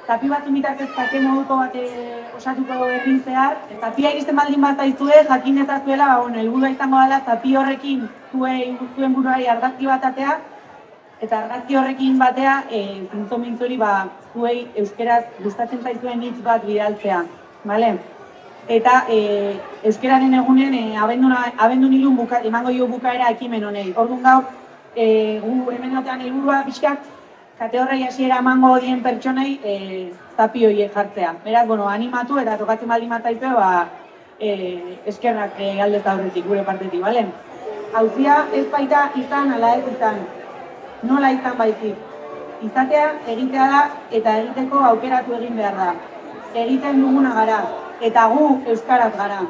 zapi batzu bitartez zake moduko bat osatuko egin zehar. Zapia iristen baldin bat zaizue, jakin ezazuela, helburua izango dela zapi horrekin zuen buruari argazki bat atea, eta argazki horrekin batea, zintzo-mintzori zuei euskeraz gustatzen zaizuen hitz bat bidaltzea, bale? Eta euskeraren egunen abendun ilun emango jo bukaera ekimen honei. Orduan gaur, gu hemen notean helburua pixkat, kate horrei hasiera emango dien pertsonei zapi horiek jartzea. Beraz, animatu eta tokatzen baldin bat zaizue, eskerrak aldez aurretik, gure partetik, bale? Auzia ez baita izan ala ez izan. Nola izan baizik. Izatea, egitea da, eta egiteko aukeratu egin behar da. Egiten duguna gara, eta gu euskaraz gara.